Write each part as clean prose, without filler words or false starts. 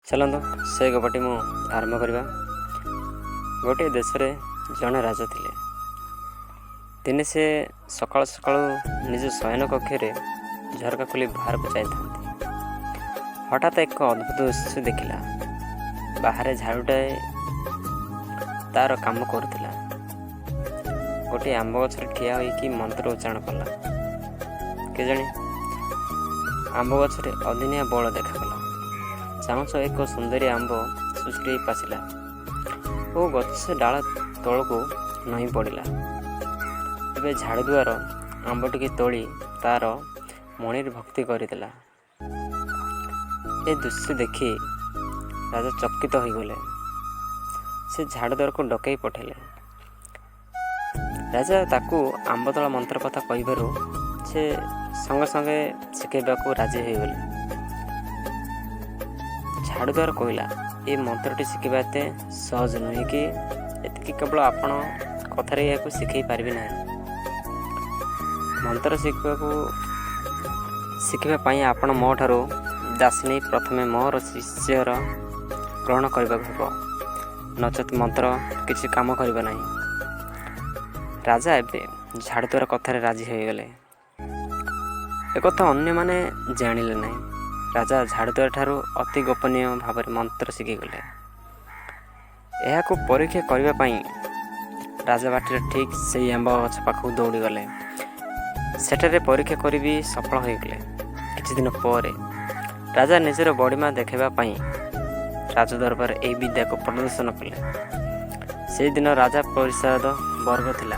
चलନ୍ତୁ से गपटी मु आरंभ करवा। गोटे देश में जड़े राजा थिले। दिने से सकाल सकाल निज शयन कक्ष झरका खोली बाहर को जाता। हठात एक अद्भुत दृश्य देखला। बाहर झाड़ूटाए तार काम करुला। गोटे आंब गछरे ठिया होइकी मंत्र उच्चारण कला। केजाणी आंब गछरे अदिनिया बल देखागला। चामच एक सुंदरी आंब सुश्री पासिला और गछ डाल तल को नई पड़ा। एवं झाड़ू द्वार आंब टी तोली तार मणि भक्ति करदेला। ए दृश्य देखि राजा चकित हो गले। से झाड़ू द्वार को डकई पठेले। राजा ताकू आंबतला मंत्र कथा कहबारू से संगे संगे शिखेबा को राजी हो गले। झाड़ू द्वार कहला ये मंत्रटी शिखा एत सहज नुहे कि एति केवल आपण कथार या शिखई पारि ना। मंत्र शिखापी आपण मो ठारू दासी नहीं प्रथमे मोर शिष्यर ग्रहण करने को हम, नचेत मंत्र किसी काम करना ना। राजा एवं झाड़ू द्वार कथार राजी हो गले। एक अन्य माने जानिले नहीं। राजा झाड़ूद्वार ठारू अति गोपनीय भाव में मंत्र शिखिगले। यह परीक्षा करने राजा बाटर ठीक से आंब गछ पाखक दौड़ी गले। सेठारे परीक्षा करी सफल होगले। किछि दिन पर राजा निजर बड़ीमा देखापी राजदरबार यह विद्या को प्रदर्शन कले। से दिन राजा परिषद वर्ग थिला।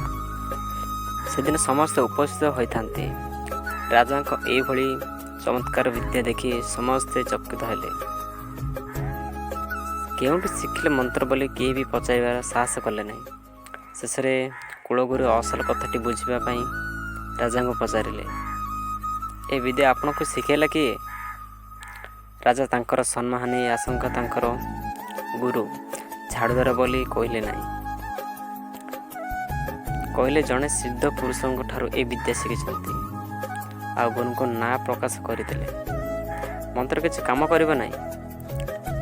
से दिन समस्त उपस्थित होता। राजा यही चमत्कार विद्या देखि समस्ते चकित हेले। केउंटु शिखिले मंत्र बोली किए भी पचार साहस कले नहीं। शेष में कुलगुरु असल कथाटी बुझापी राजा को पचारे ए विद्या आपण को शिखेला किए। राजा तांकर सम्मानहानि आशंका तांकर गुरु झाड़ूद्वार बोली कहले नहीं। कहले जड़े सिद्ध पुरुषों ठारू ए विद्या शिखिछंती। आ गुरु को ना प्रकाश करते मंत्र किसी काम कर ना।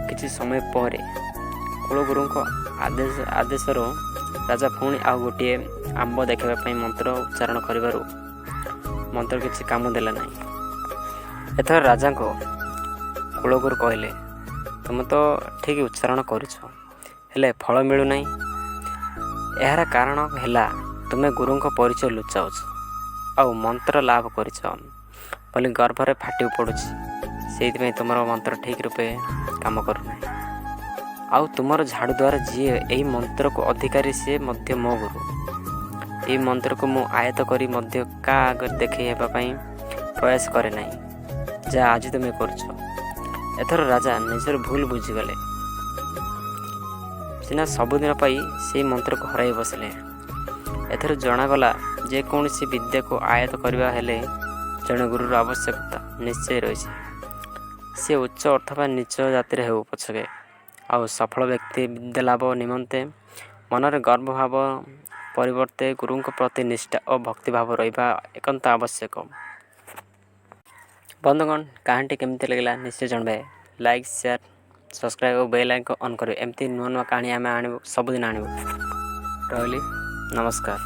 किसी समय पर कुलगुरु आदेश राजा पुणी आ गोटे आंब देखापी मंत्र उच्चारण कर मंत्र किसी काम देला ना। एथर राजा को कुलगुरु कहले तुम तो ठीक उच्चारण करें फल मिलूना। यार कारण है तुम्हें गुरु परिचय लुचाऊच आ मंत्र लाभ कर गर्भरे फाटी पड़ुछि। से तुम मंत्र ठीक रूपे काम करना। आउ तुम झाड़ू द्वारा जी यही मंत्र को अधिकारी सी मध्य मो गुरु। ये मंत्र को मु आयत करी मध्य का आगे देखपाई प्रयास करे ना जहाँ आज तुम कर। एथर राजा निजर भूल बुझीगले। सीना सबुदिन से मंत्र को हराई बसले। एथर जनागला जेकोसी विद्या को आयत करवा हेले जड़े गुरुर आवश्यकता निश्चय रही। सी उच्च अथवा नीच जाति हो पछके आउ सफल व्यक्ति विद्या लाभ निमंते मनरे गर्वभाव परिवर्ते गुरु प्रति निष्ठा और भक्तिभाव रहा एकांत आवश्यक। बंधुगण कहानी केमती लगे निश्चय जानवे। लाइक शेयर सब्सक्राइब और बेल आइकन ऑन करें। एमती नुआ नुआ कहानी आम सबुदिन आणबू। रही नमस्कार।